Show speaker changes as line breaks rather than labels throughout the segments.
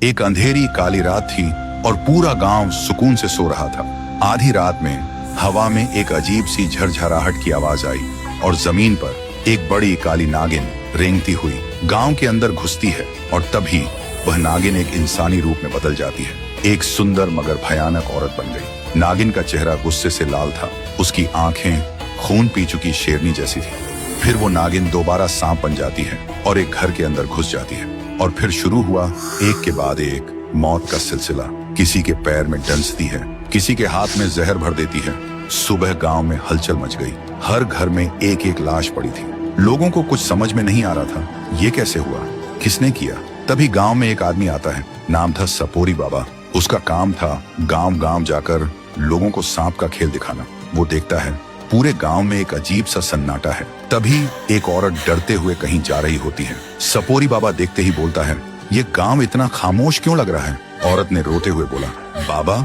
एक अंधेरी काली रात थी और पूरा गांव सुकून से सो रहा था। आधी रात में हवा में एक अजीब सी झरझराहट की आवाज आई और जमीन पर एक बड़ी काली नागिन रेंगती हुई गांव के अंदर घुसती है। और तभी वह नागिन एक इंसानी रूप में बदल जाती है। एक सुंदर मगर भयानक औरत बन गई। नागिन का चेहरा गुस्से से लाल था, उसकी आंखें खून पी चुकी शेरनी जैसी थी। फिर वो नागिन दोबारा सांप बन जाती है और एक घर के अंदर घुस जाती है। और फिर शुरू हुआ एक के बाद एक मौत का सिलसिला। किसी के पैर में डंसती है, किसी के हाथ में जहर भर देती है। सुबह गांव में हलचल मच गई। हर घर में एक एक लाश पड़ी थी। लोगों को कुछ समझ में नहीं आ रहा था, ये कैसे हुआ, किसने किया। तभी गांव में एक आदमी आता है, नाम था सपोरी बाबा। उसका काम था गांव गांव जाकर लोगों को सांप का खेल दिखाना। वो देखता है पूरे गांव में एक अजीब सा सन्नाटा है। तभी एक औरत डरते हुए कहीं जा रही होती है। सपोरी बाबा देखते ही बोलता है, ये गांव इतना खामोश क्यों लग रहा है। औरत ने रोते हुए बोला, बाबा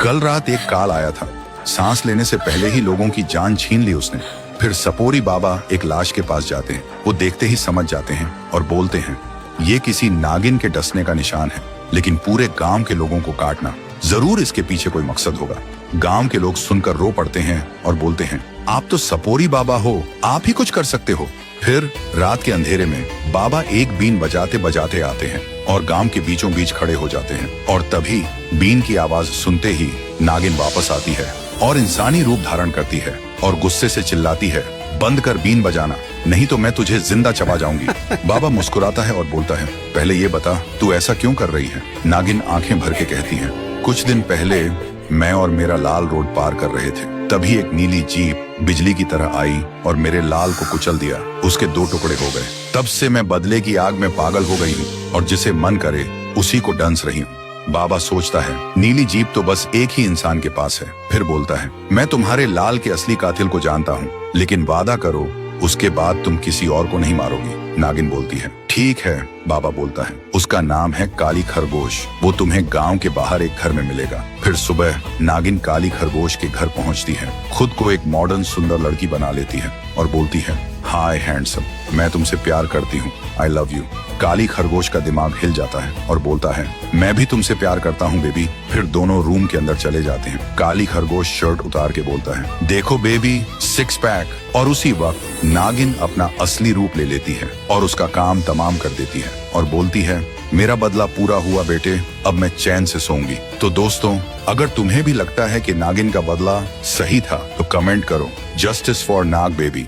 कल रात एक काल आया था, सांस लेने से पहले ही लोगों की जान छीन ली उसने। फिर सपोरी बाबा एक लाश के पास जाते हैं। वो देखते ही समझ जाते हैं और बोलते हैं, ये किसी नागिन के डसने का निशान है, लेकिन पूरे गांव के लोगों को काटना, जरूर इसके पीछे कोई मकसद होगा। गांव के लोग सुनकर रो पड़ते हैं और बोलते हैं, आप तो सपोरी बाबा हो, आप ही कुछ कर सकते हो। फिर रात के अंधेरे में बाबा एक बीन बजाते बजाते आते हैं और गांव के बीचों बीच खड़े हो जाते हैं। और तभी बीन की आवाज सुनते ही नागिन वापस आती है और इंसानी रूप धारण करती है और गुस्से से चिल्लाती है, बंद कर बीन बजाना, नहीं तो मैं तुझे जिंदा चबा जाऊंगी। बाबा मुस्कुराता है और बोलता है, पहले ये बता तू ऐसा क्यों कर रही है। नागिन आंखें भर के कहती है, कुछ दिन पहले मैं और मेरा लाल रोड पार कर रहे थे, तभी एक नीली जीप बिजली की तरह आई और मेरे लाल को कुचल दिया। उसके 2 टुकड़े हो गए। तब से मैं बदले की आग में पागल हो गई हूँ और जिसे मन करे उसी को डंस रही हूँ। बाबा सोचता है, नीली जीप तो बस एक ही इंसान के पास है। फिर बोलता है, मैं तुम्हारे लाल के असली कातिल को जानता हूँ, लेकिन वादा करो उसके बाद तुम किसी और को नहीं मारोगी। नागिन बोलती है, ठीक है। बाबा बोलता है, उसका नाम है काली खरगोश, वो तुम्हें गांव के बाहर एक घर में मिलेगा। फिर सुबह नागिन काली खरगोश के घर पहुंचती है, खुद को एक मॉडर्न सुंदर लड़की बना लेती है और बोलती है, हाय हैंडसम, मैं तुमसे प्यार करती हूँ, आई लव यू। काली खरगोश का दिमाग हिल जाता है और बोलता है, मैं भी तुमसे प्यार करता हूँ बेबी। फिर दोनों रूम के अंदर चले जाते हैं। काली खरगोश शर्ट उतार के बोलता है, देखो बेबी, 6 पैक। और उसी वक्त नागिन अपना असली रूप ले लेती है और उसका काम तमाम कर देती है और बोलती है, मेरा बदला पूरा हुआ बेटे, अब मैं चैन से सोऊंगी। तो दोस्तों, अगर तुम्हें भी लगता है कि नागिन का बदला सही था तो कमेंट करो, जस्टिस फॉर नाग बेबी।